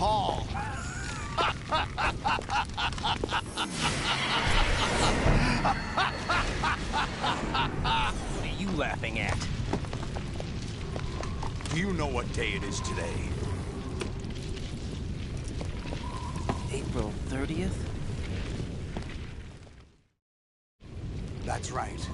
Paul. What are you laughing at? Do you know what day it is today? April 30th? That's right.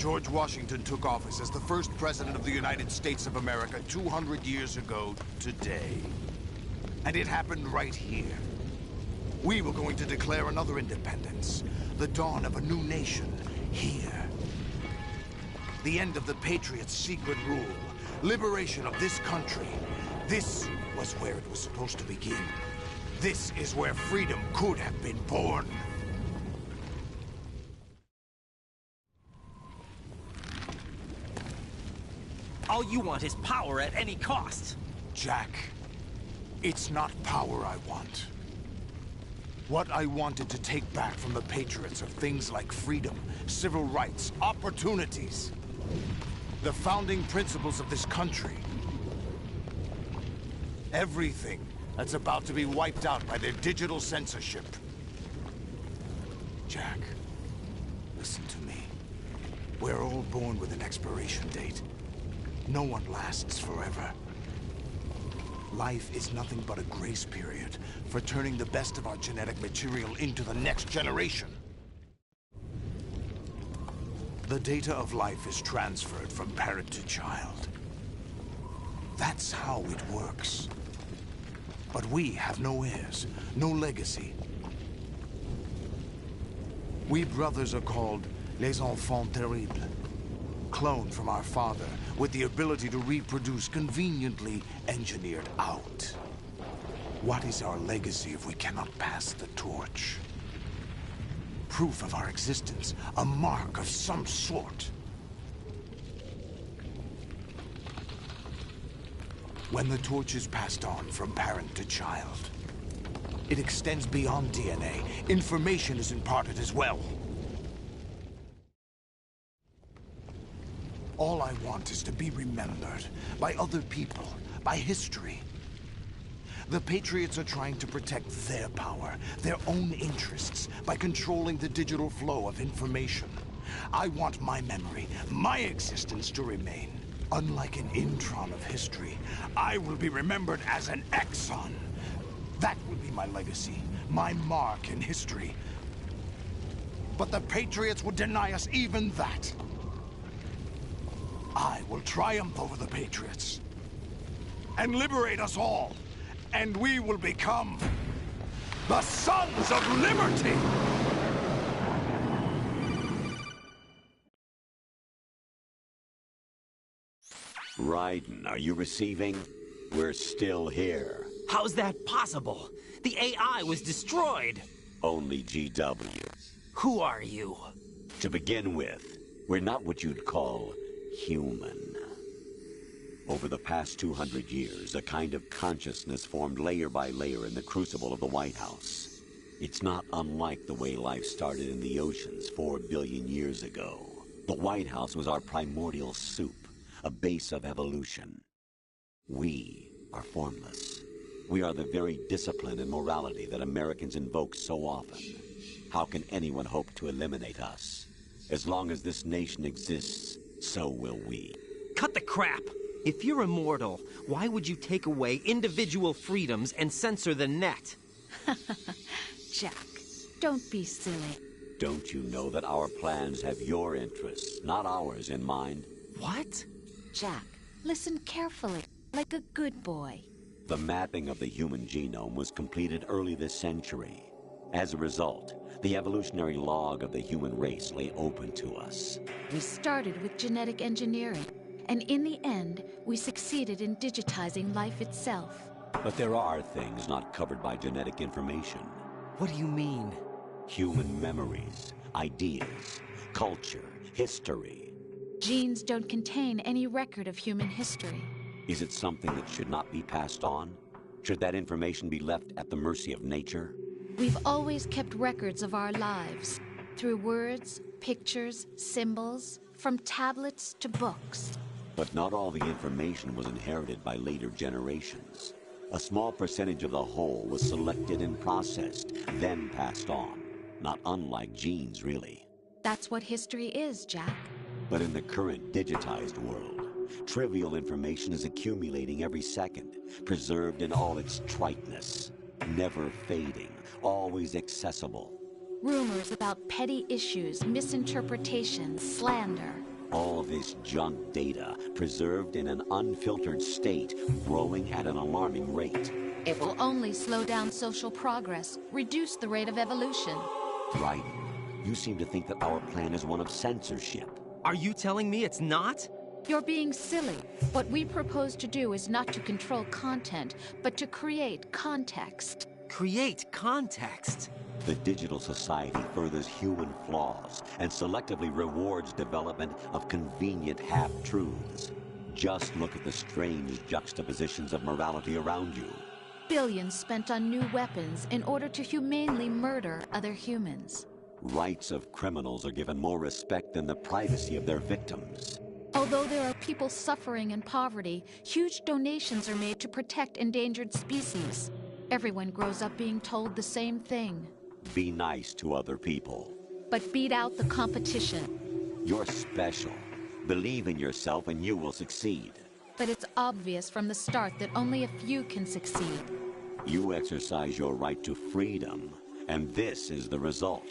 George Washington took office as the first president of the United States of America 200 years ago today. And it happened right here. We were going to declare another independence, the dawn of a new nation, here. The end of the Patriots' secret rule, liberation of this country. This was where it was supposed to begin. This is where freedom could have been born. All you want is power at any cost. Jack, it's not power I want. What I wanted to take back from the Patriots are things like freedom, civil rights, opportunities. The founding principles of this country. Everything that's about to be wiped out by their digital censorship. Jack, listen to me. We're all born with an expiration date. No one lasts forever. Life is nothing but a grace period for turning the best of our genetic material into the next generation. The data of life is transferred from parent to child. That's how it works. But we have no heirs, no legacy. We brothers are called les enfants terribles. Cloned from our father, with the ability to reproduce conveniently engineered out. What is our legacy if we cannot pass the torch? Proof of our existence, a mark of some sort. When the torch is passed on from parent to child, it extends beyond DNA. Information is imparted as well. All I want is to be remembered by other people, by history. The Patriots are trying to protect their power, their own interests, by controlling the digital flow of information. I want my memory, my existence to remain. Unlike an intron of history, I will be remembered as an exon. That will be my legacy, my mark in history. But the Patriots would deny us even that. I will triumph over the Patriots and liberate us all, and we will become the Sons of Liberty! Raiden, are you receiving? We're still here. How's that possible? The AI was destroyed. Only GW. Who are you? To begin with, we're not what you'd call human. Over the past 200 years, a kind of consciousness formed layer by layer in the crucible of the White House. It's not unlike the way life started in the oceans 4 billion years ago. The White House was our primordial soup, a base of evolution. We are formless. We are the very discipline and morality that Americans invoke so often. How can anyone hope to eliminate us? As long as this nation exists, so will we. Cut the crap! If you're immortal, why would you take away individual freedoms and censor the net? Jack, don't be silly. Don't you know that our plans have your interests, not ours, in mind? What? Jack, listen carefully, like a good boy. The mapping of the human genome was completed early this century. As a result, the evolutionary log of the human race lay open to us. We started with genetic engineering, and in the end, we succeeded in digitizing life itself. But there are things not covered by genetic information. What do you mean? Human memories, ideas, culture, history. Genes don't contain any record of human history. Is it something that should not be passed on? Should that information be left at the mercy of nature? We've always kept records of our lives, through words, pictures, symbols, from tablets to books. But not all the information was inherited by later generations. A small percentage of the whole was selected and processed, then passed on. Not unlike genes, really. That's what history is, Jack. But in the current digitized world, trivial information is accumulating every second, preserved in all its triteness, never fading, always accessible. Rumors about petty issues, misinterpretations, slander. All this junk data, preserved in an unfiltered state, growing at an alarming rate. It will only slow down social progress, reduce the rate of evolution. Right. You seem to think that our plan is one of censorship. Are you telling me it's not? You're being silly. What we propose to do is not to control content, but to create context. Create context? The digital society furthers human flaws and selectively rewards development of convenient half-truths. Just look at the strange juxtapositions of morality around you. Billions spent on new weapons in order to humanely murder other humans. Rights of criminals are given more respect than the privacy of their victims. Although there are people suffering in poverty, huge donations are made to protect endangered species. Everyone grows up being told the same thing. Be nice to other people. But beat out the competition. You're special. Believe in yourself and you will succeed. But it's obvious from the start that only a few can succeed. You exercise your right to freedom, and this is the result.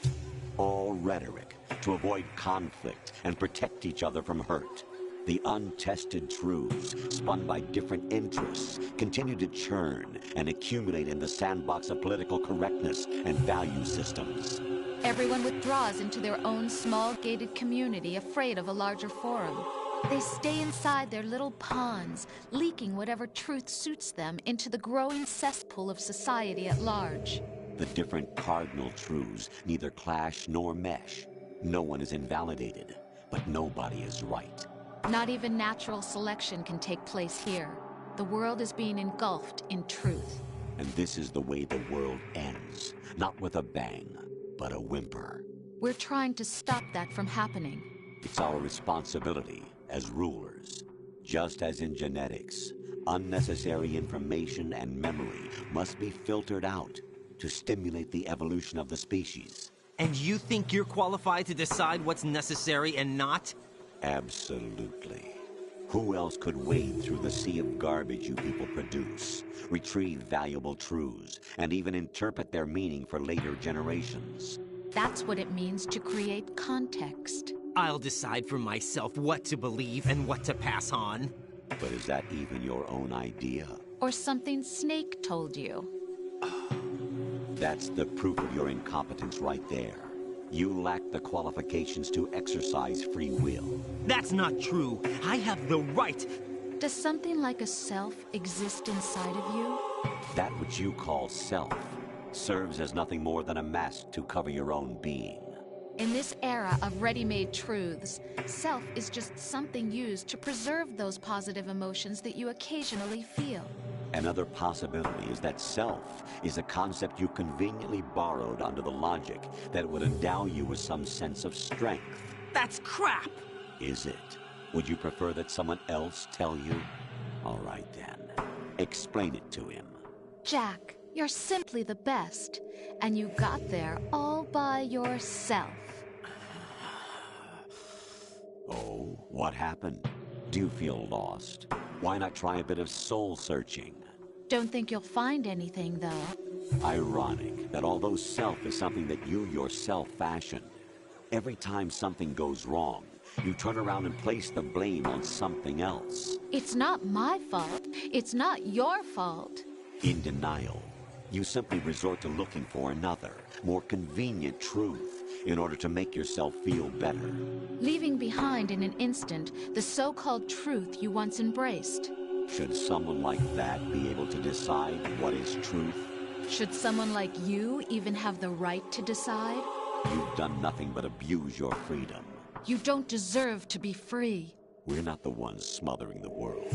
All rhetoric to avoid conflict and protect each other from hurt. The untested truths, spun by different interests, continue to churn and accumulate in the sandbox of political correctness and value systems. Everyone withdraws into their own small gated community, afraid of a larger forum. They stay inside their little ponds, leaking whatever truth suits them into the growing cesspool of society at large. The different cardinal truths neither clash nor mesh. No one is invalidated, but nobody is right. Not even natural selection can take place here. The world is being engulfed in truth. And this is the way the world ends. Not with a bang, but a whimper. We're trying to stop that from happening. It's our responsibility as rulers. Just as in genetics, unnecessary information and memory must be filtered out to stimulate the evolution of the species. And you think you're qualified to decide what's necessary and not? Absolutely. Who else could wade through the sea of garbage you people produce, retrieve valuable truths, and even interpret their meaning for later generations? That's what it means to create context. I'll decide for myself what to believe and what to pass on. But is that even your own idea? Or something Snake told you? That's the proof of your incompetence right there. You lack the qualifications to exercise free will. That's not true. I have the right. Does something like a self exist inside of you? That which you call self serves as nothing more than a mask to cover your own being. In this era of ready-made truths, self is just something used to preserve those positive emotions that you occasionally feel. Another possibility is that self is a concept you conveniently borrowed under the logic that it would endow you with some sense of strength. That's crap! Is it? Would you prefer that someone else tell you? All right then. Explain it to him. Jack, you're simply the best. And you got there all by yourself. Oh, what happened? Do you feel lost? Why not try a bit of soul-searching? Don't think you'll find anything, though. Ironic that although self is something that you yourself fashioned, every time something goes wrong, you turn around and place the blame on something else. It's not my fault. It's not your fault. In denial, you simply resort to looking for another, more convenient truth in order to make yourself feel better. Leaving behind in an instant the so-called truth you once embraced. Should someone like that be able to decide what is truth? Should someone like you even have the right to decide? You've done nothing but abuse your freedom. You don't deserve to be free. We're not the ones smothering the world.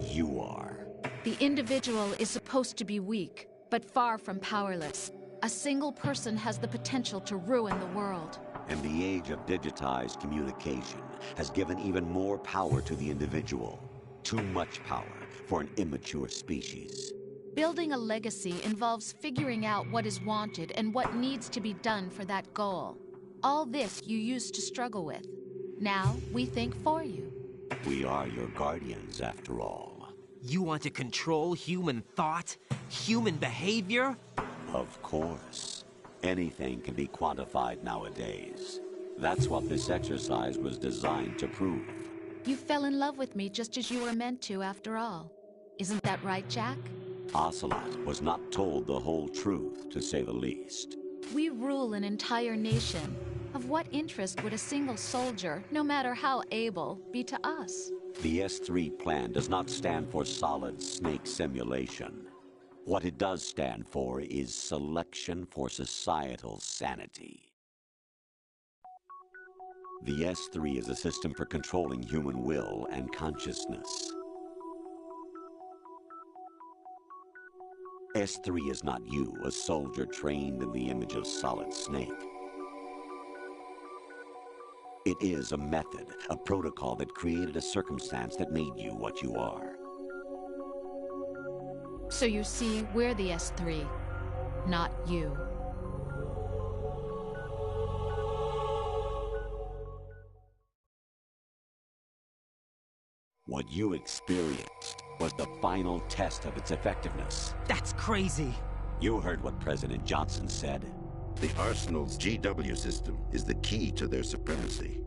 You are. The individual is supposed to be weak, but far from powerless. A single person has the potential to ruin the world. And the age of digitized communication has given even more power to the individual. Too much power for an immature species. Building a legacy involves figuring out what is wanted and what needs to be done for that goal. All this you used to struggle with. Now we think for you. We are your guardians, after all. You want to control human thought? Human behavior? Of course. Anything can be quantified nowadays. That's what this exercise was designed to prove. You fell in love with me just as you were meant to, after all. Isn't that right, Jack? Ocelot was not told the whole truth, to say the least. We rule an entire nation. Of what interest would a single soldier, no matter how able, be to us? The S3 plan does not stand for solid snake simulation. What it does stand for is selection for societal sanity. The S3 is a system for controlling human will and consciousness. S3 is not you, a soldier trained in the image of Solid Snake. It is a method, a protocol that created a circumstance that made you what you are. So you see, we're the S3, not you. What you experienced was the final test of its effectiveness. That's crazy. You heard what President Johnson said. The Arsenal's GW system is the key to their supremacy.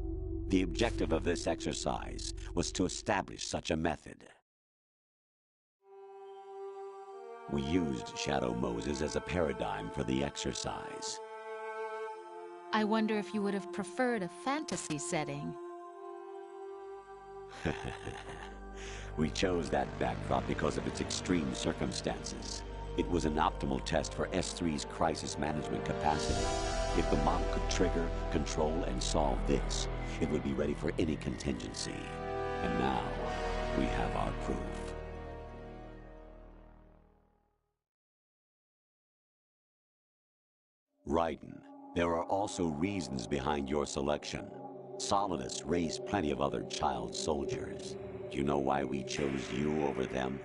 The objective of this exercise was to establish such a method. We used Shadow Moses as a paradigm for the exercise. I wonder if you would have preferred a fantasy setting. We chose that backdrop because of its extreme circumstances. It was an optimal test for S3's crisis management capacity. If the model could trigger, control, and solve this, it would be ready for any contingency. And now, we have our proof. Raiden, there are also reasons behind your selection. Solidus raised plenty of other child soldiers. Do you know why we chose you over them?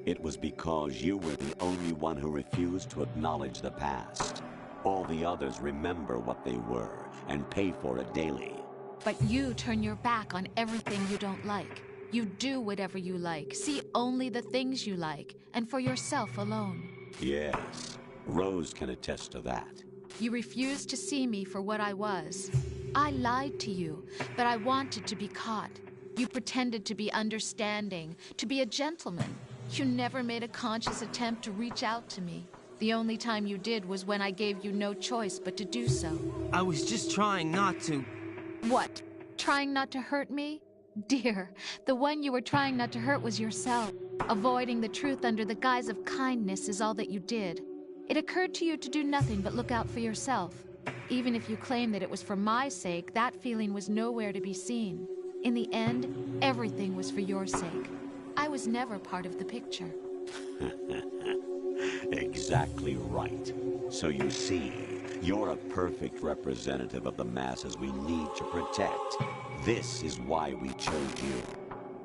It was because you were the only one who refused to acknowledge the past. All the others remember what they were and pay for it daily. But you turn your back on everything you don't like. You do whatever you like, see only the things you like, and for yourself alone. Yes, Rose can attest to that. You refused to see me for what I was. I lied to you, but I wanted to be caught. You pretended to be understanding, to be a gentleman. You never made a conscious attempt to reach out to me. The only time you did was when I gave you no choice but to do so. I was just trying not to... What? Trying not to hurt me? Dear, the one you were trying not to hurt was yourself. Avoiding the truth under the guise of kindness is all that you did. It occurred to you to do nothing but look out for yourself. Even if you claim that it was for my sake, that feeling was nowhere to be seen. In the end, everything was for your sake. I was never part of the picture. Exactly right. So you see, you're a perfect representative of the masses we need to protect. This is why we chose you.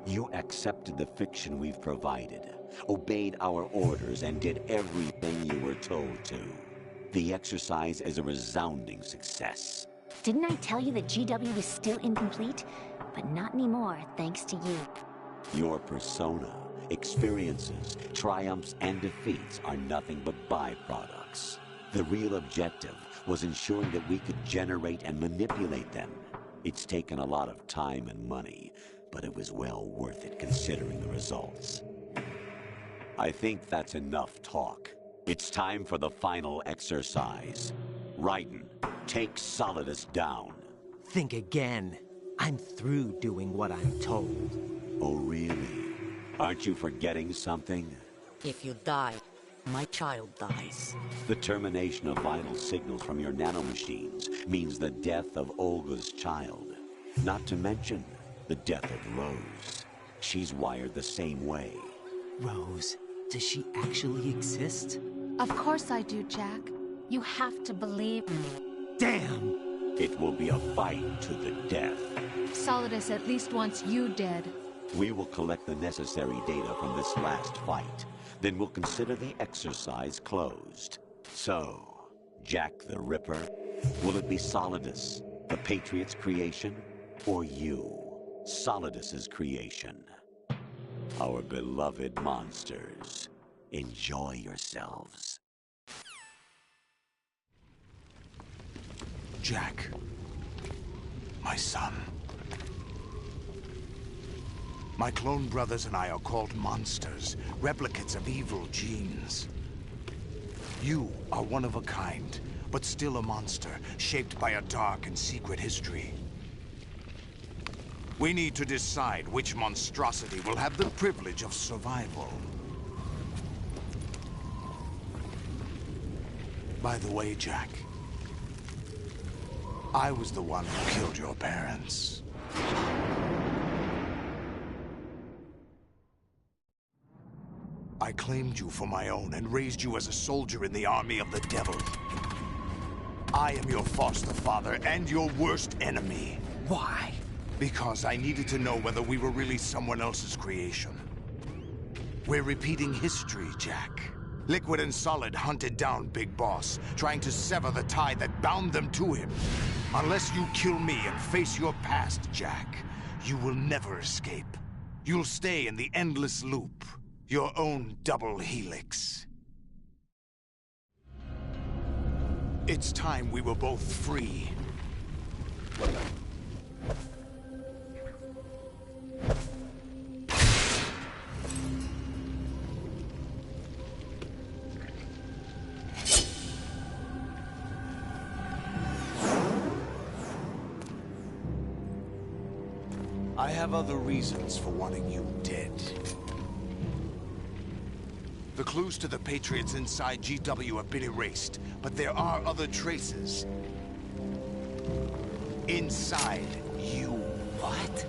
You accepted the fiction we've provided, obeyed our orders, and did everything you were told to. The exercise is a resounding success. Didn't I tell you that GW was still incomplete? But not anymore, thanks to you. Your persona, experiences, triumphs, and defeats are nothing but byproducts. The real objective was ensuring that we could generate and manipulate them. It's taken a lot of time and money, but it was well worth it considering the results. I think that's enough talk. It's time for the final exercise. Raiden, take Solidus down. Think again. I'm through doing what I'm told. Oh, really? Aren't you forgetting something? If you die, my child dies. The termination of vital signals from your nanomachines means the death of Olga's child. Not to mention the death of Rose. She's wired the same way. Rose, does she actually exist? Of course I do, Jack. You have to believe me. Damn! It will be a fight to the death. Solidus at least wants you dead. We will collect the necessary data from this last fight. Then we'll consider the exercise closed. So, Jack the Ripper, will it be Solidus, the Patriot's creation, or you, Solidus's creation? Our beloved monsters, enjoy yourselves. Jack, my son. My clone brothers and I are called monsters, replicates of evil genes. You are one of a kind, but still a monster, shaped by a dark and secret history. We need to decide which monstrosity will have the privilege of survival. By the way, Jack, I was the one who killed your parents. I claimed you for my own and raised you as a soldier in the army of the devil. I am your foster father and your worst enemy. Why? Because I needed to know whether we were really someone else's creation. We're repeating history, Jack. Liquid and Solid hunted down Big Boss, trying to sever the tie that bound them to him. Unless you kill me and face your past, Jack, you will never escape. You'll stay in the endless loop, your own double helix. It's time we were both free. I have other reasons for wanting you dead. The clues to the Patriots inside GW have been erased, but there are other traces. Inside you. What?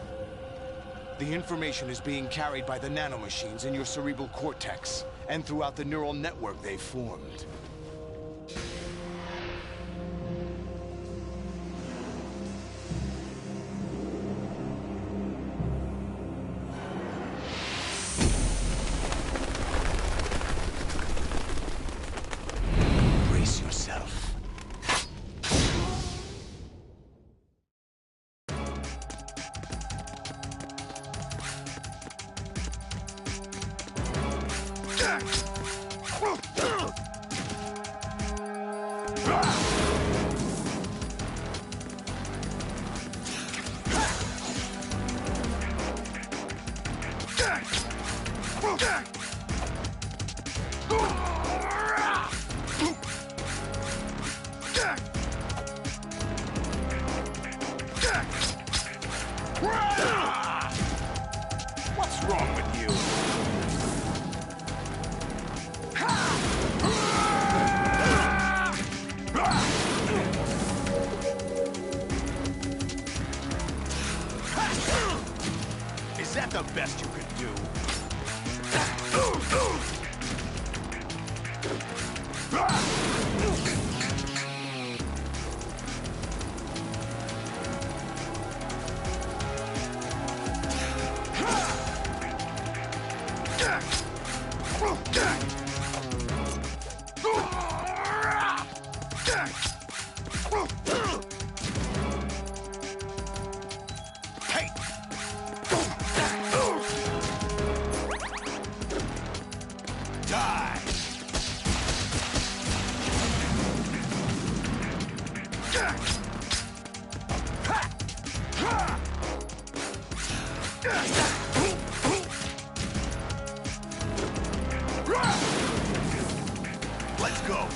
The information is being carried by the nanomachines in your cerebral cortex, and throughout the neural network they've formed. What's wrong with you? Is that the best you could do? Let's go.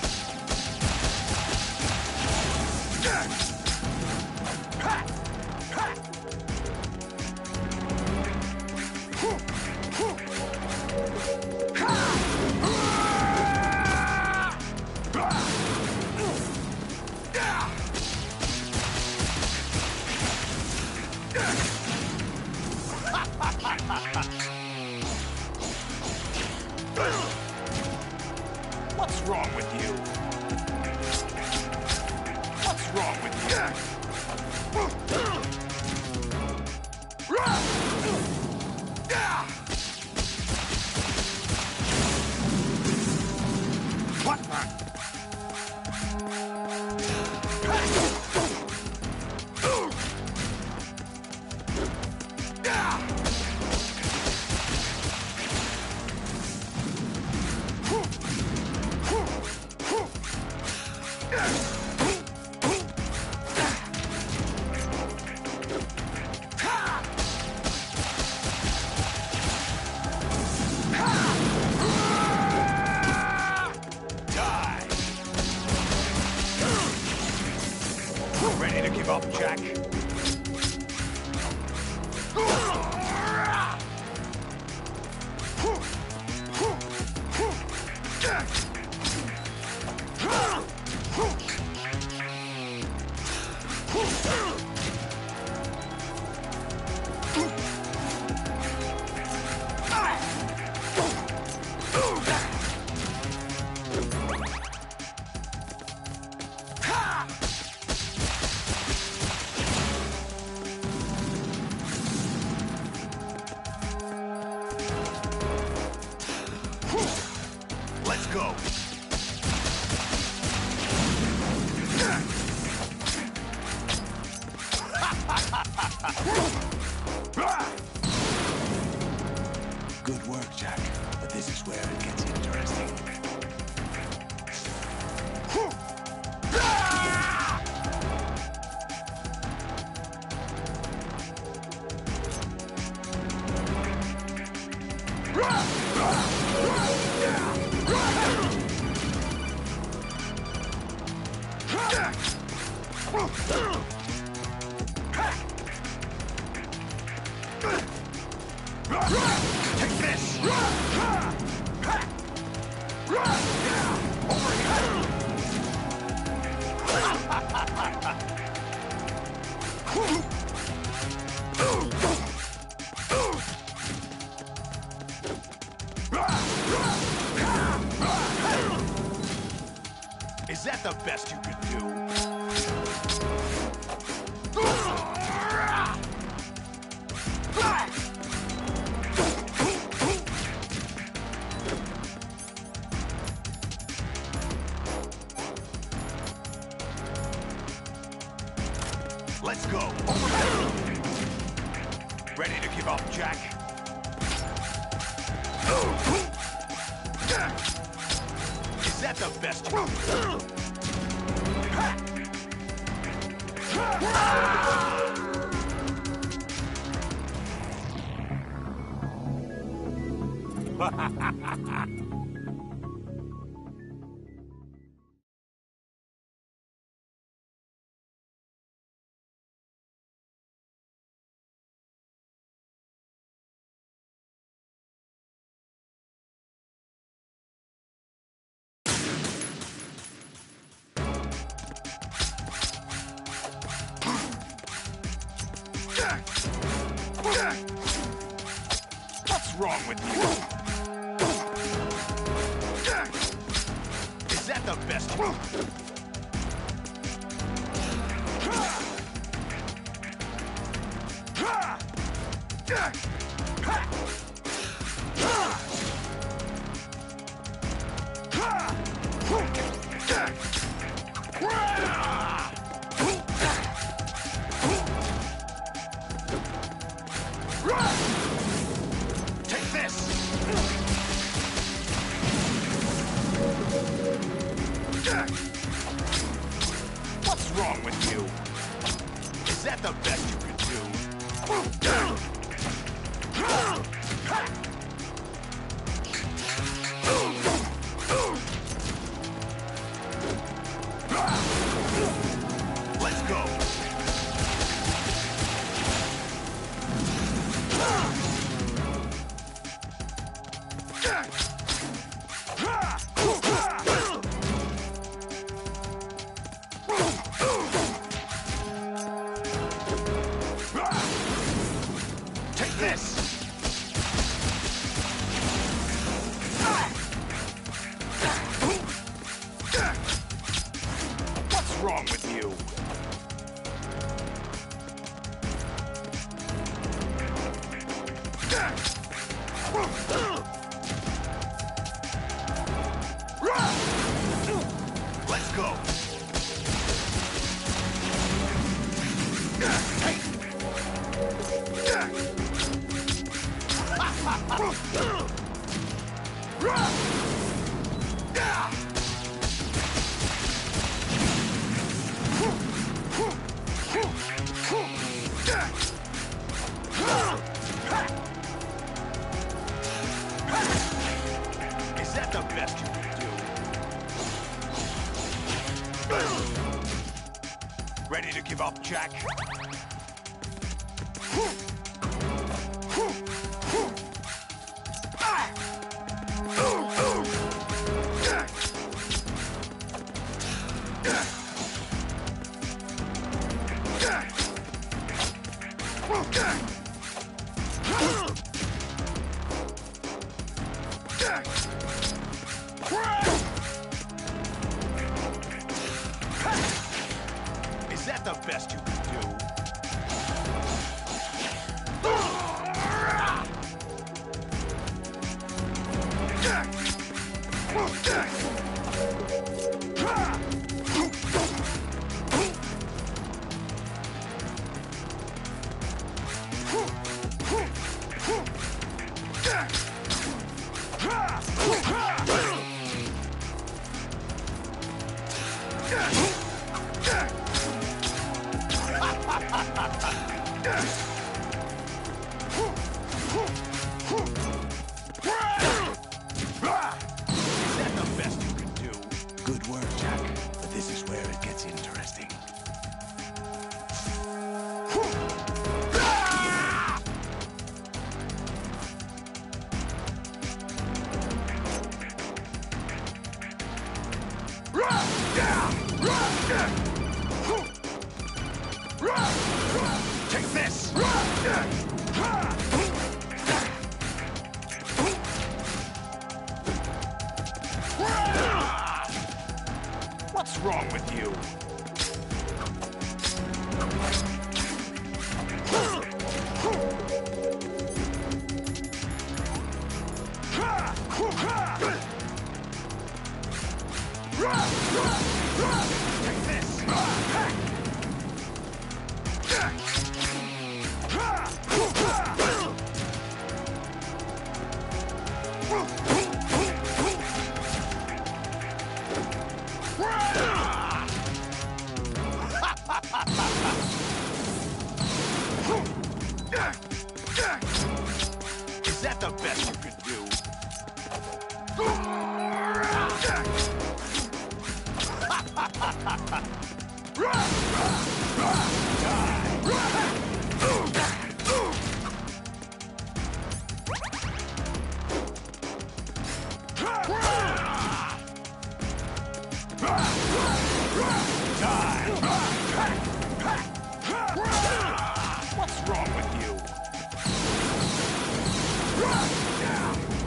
What's wrong with you? What's wrong with you? Ready to give up, Jack? Let's go. Good work, Jack. But this is where it gets interesting. Take this! Is that the best you could do? Let's go. Ready to give up, Jack? Is that the best you can do? What's wrong with you? Is that the best? Take this! What's wrong with you? Is that the best you can do? Let's go! Take this! What's wrong with you? Let's go! Hey! ready to give up, Jack? Is that the best you can do? Is that the best you can do? Good work, Jack. But this is where it gets interesting. Take this! What's wrong with you? Take this! Is that the best you could do? What's wrong with you?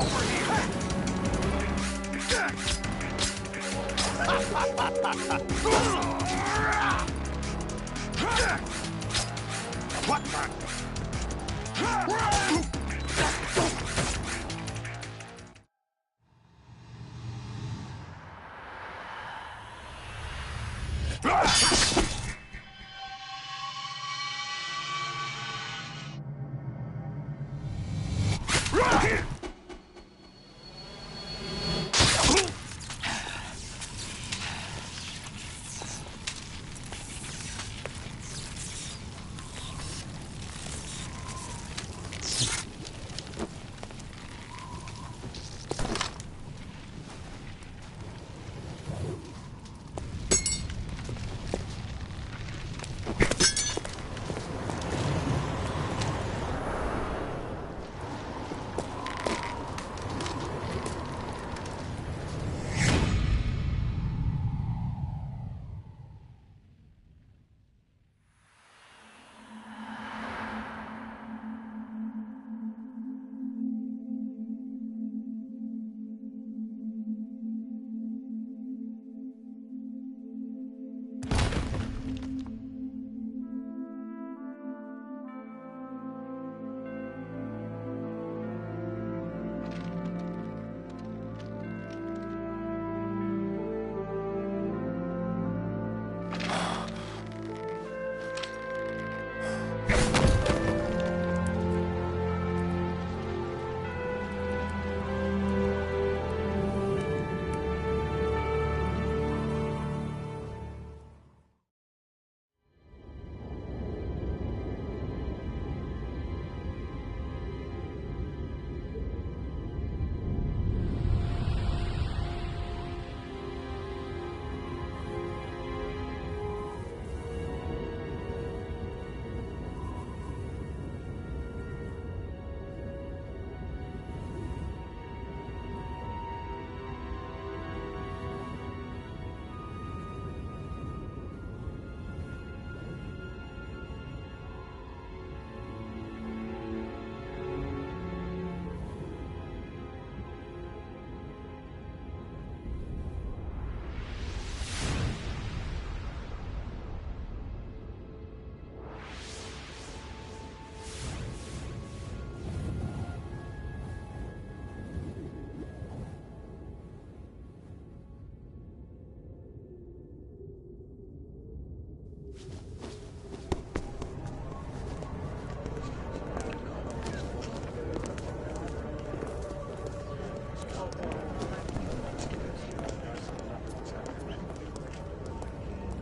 Over here! What the?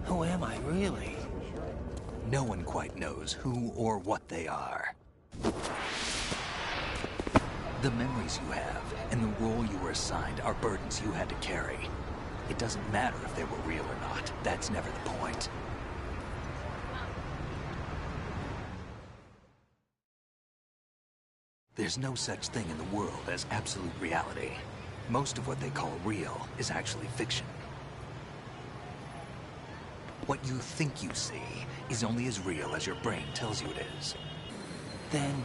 Who am I, really? No one quite knows who or what they are. The memories you have and the role you were assigned are burdens you had to carry. It doesn't matter if they were real or not. That's never the point. There's no such thing in the world as absolute reality. Most of what they call real is actually fiction. What you think you see is only as real as your brain tells you it is. Then,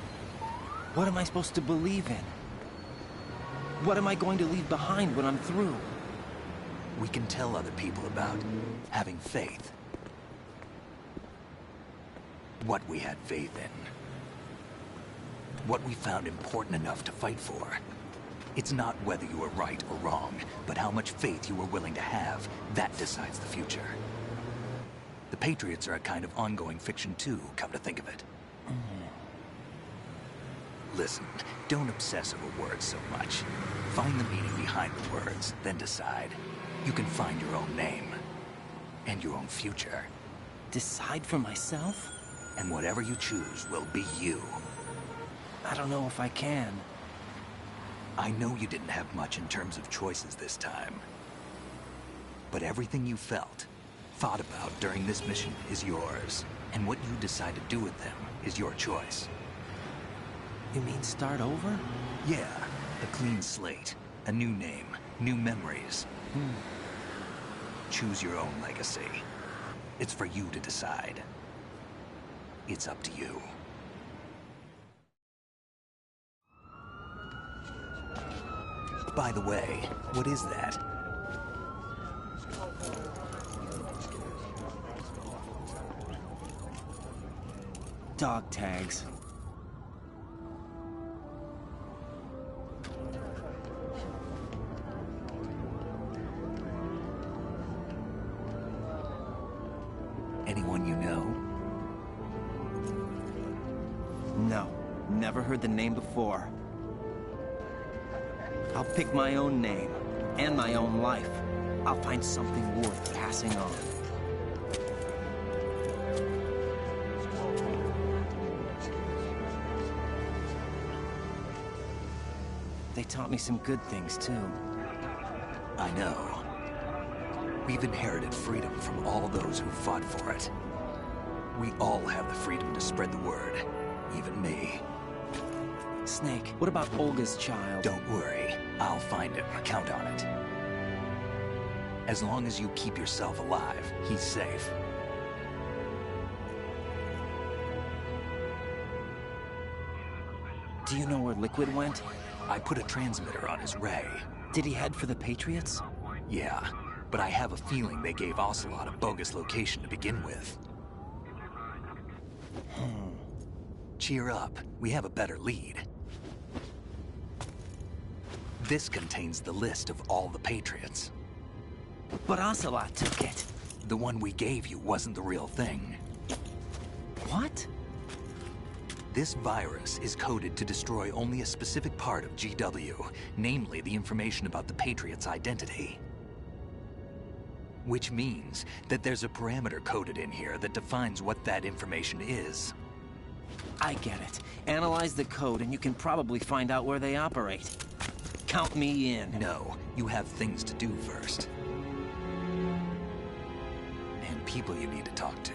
what am I supposed to believe in? What am I going to leave behind when I'm through? We can tell other people about having faith. What we had faith in. What we found important enough to fight for. It's not whether you were right or wrong, but how much faith you were willing to have. That decides the future. The Patriots are a kind of ongoing fiction too, come to think of it. Listen, don't obsess over words so much. Find the meaning behind the words, then decide. You can find your own name. And your own future. Decide for myself? And whatever you choose will be you. I don't know if I can. I know you didn't have much in terms of choices this time. But everything you felt, thought about during this mission is yours. And what you decide to do with them is your choice. You mean start over? Yeah, a clean slate, a new name, new memories. Choose your own legacy. It's for you to decide. It's up to you. By the way, what is that? Dog tags. Anyone you know? No, never heard the name before. I'll pick my own name, and my own life. I'll find something worth passing on. They taught me some good things, too. I know. We've inherited freedom from all those who fought for it. We all have the freedom to spread the word, even me. Snake, what about Olga's child? Don't worry, I'll find him, count on it. As long as you keep yourself alive, he's safe. Do you know where Liquid went? I put a transmitter on his ray. Did he head for the Patriots? Yeah, but I have a feeling they gave Ocelot a bogus location to begin with. Cheer up, we have a better lead. This contains the list of all the Patriots. But Ocelot took it. The one we gave you wasn't the real thing. What? This virus is coded to destroy only a specific part of GW, namely the information about the Patriots' identity. Which means that there's a parameter coded in here that defines what that information is. I get it. Analyze the code and you can probably find out where they operate. Count me in. No, you have things to do first. And people you need to talk to.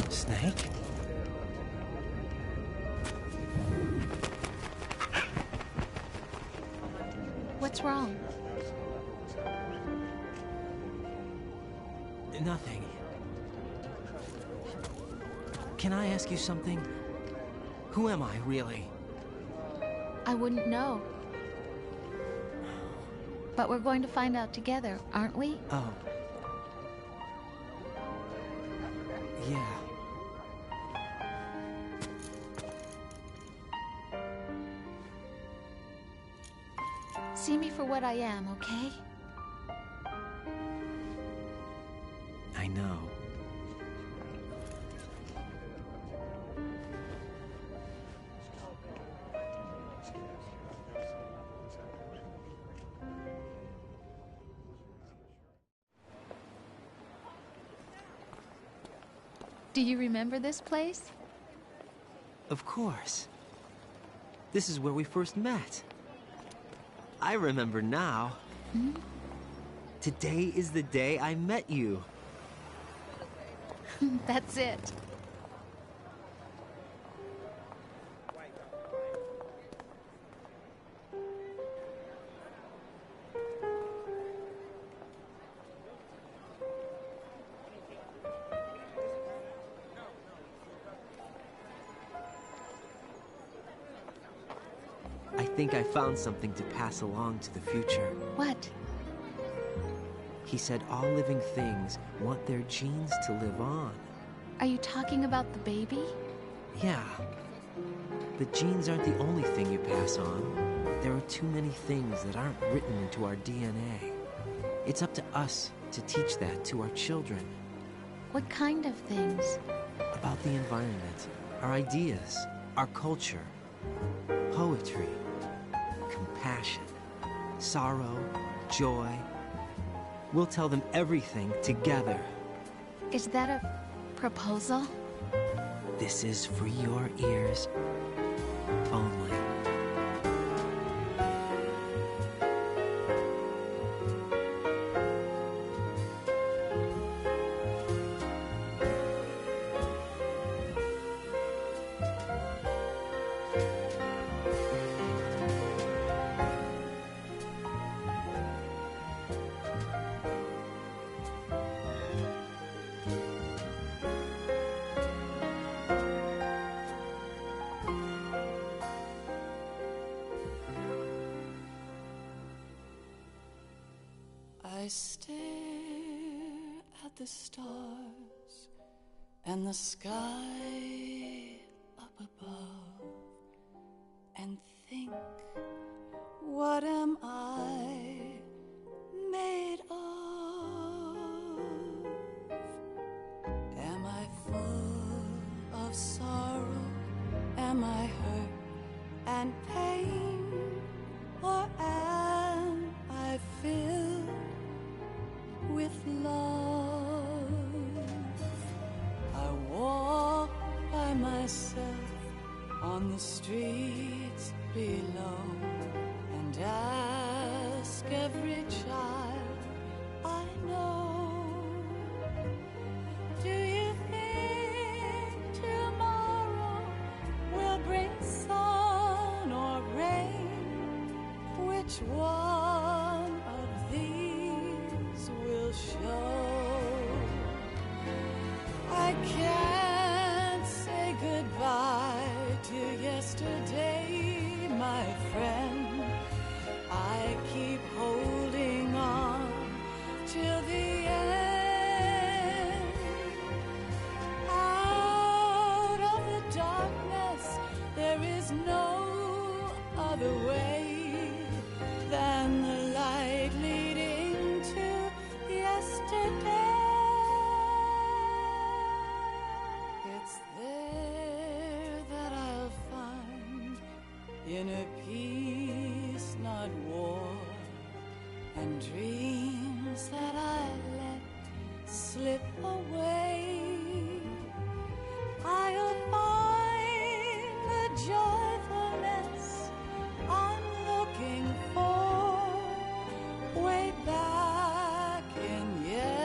Snake? What's wrong? Nothing. Can I ask you something? Who am I, really? I wouldn't know. But we're going to find out together, aren't we? Oh. Yeah. See me for what I am, okay? I know. Do you remember this place? Of course. This is where we first met. I remember now. Hmm? Today is the day I met you. That's it. I think I found something to pass along to the future. What? He said all living things want their genes to live on. Are you talking about the baby? Yeah. The genes aren't the only thing you pass on. There are too many things that aren't written into our DNA. It's up to us to teach that to our children. What kind of things? About the environment, our ideas, our culture, poetry, compassion, sorrow, joy. We'll tell them everything together. Is that a proposal? This is for your ears only. I stare at the stars and the sky up above and think, what am I made of? Am I full of sorrow? Am I hurt and pain? Or am I filled with love? I walk by myself on the streets below and ask every child I know, do you think tomorrow will bring sun or rain? Which one of these will show? I can't say goodbye to yesterday, my friend. I keep holding on till the end. Out of the darkness, there is no other way than the light leading to yesterday. It's there that I'll find inner peace, not war, and dreams that I let slip away. I'll find the joyfulness I'm looking for way back in yesterday.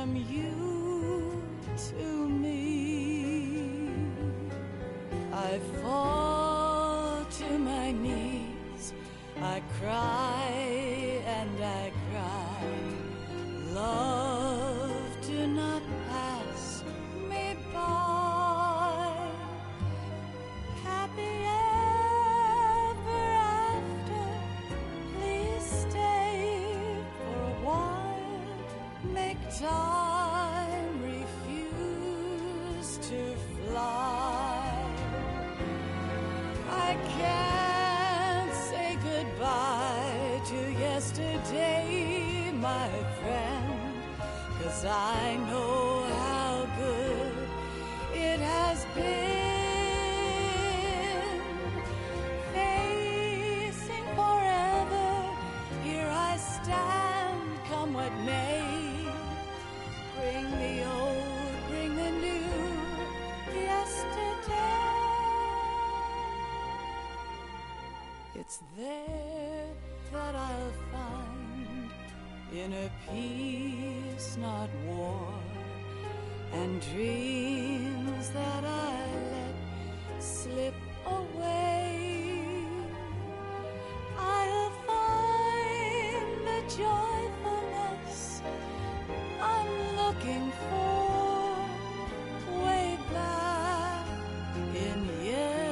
from you to me. I fall to my knees, I cry and I cry. Love, do not pass me by. Happy ever after, please stay for a while. Make time refuse to fly. I can't say goodbye to yesterday, my friend, 'cause I know how good it has been. Facing forever, here I stand, come what may. Bring the old, bring the new, yesterday. It's there that I'll find inner peace, not war, and dreams that I let slip away. I'll find the joyfulness I'm looking for way back in yesterday.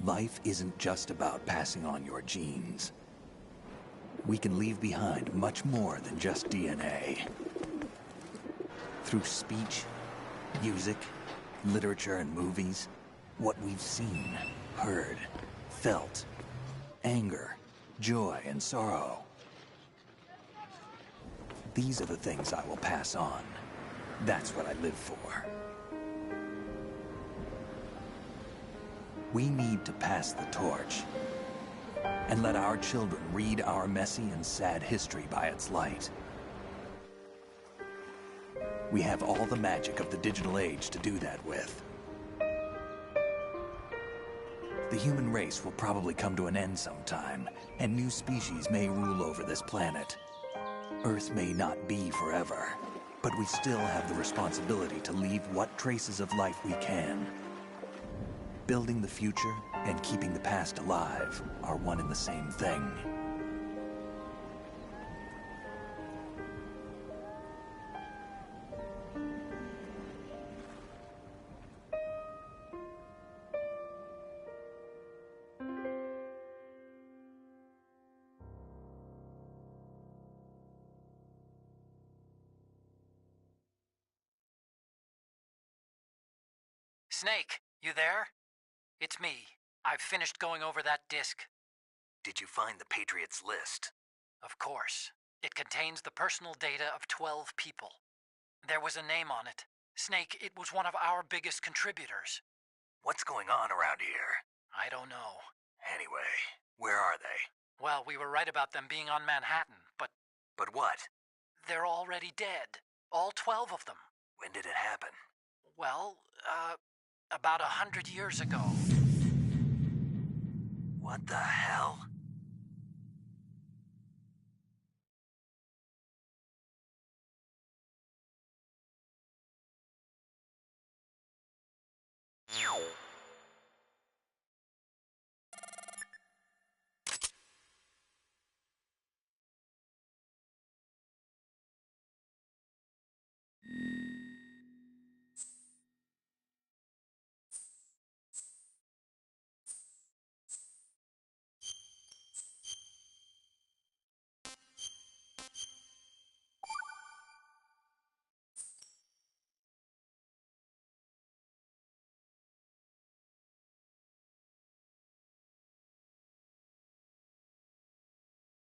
Life isn't just about passing on your genes. We can leave behind much more than just DNA. Through speech, music, literature, and movies, what we've seen, heard, felt, anger, joy, and sorrow. These are the things I will pass on. That's what I live for. We need to pass the torch and let our children read our messy and sad history by its light. We have all the magic of the digital age to do that with. The human race will probably come to an end sometime, and new species may rule over this planet. Earth may not be forever, but we still have the responsibility to leave what traces of life we can. Building the future and keeping the past alive are one and the same thing. Snake, you there? It's me. I've finished going over that disk. Did you find the Patriots list? Of course. It contains the personal data of 12 people. There was a name on it. Snake, it was one of our biggest contributors. What's going on around here? I don't know. Anyway, where are they? Well, we were right about them being on Manhattan, but... But what? They're already dead. All 12 of them. When did it happen? Well, about 100 years ago. What the hell?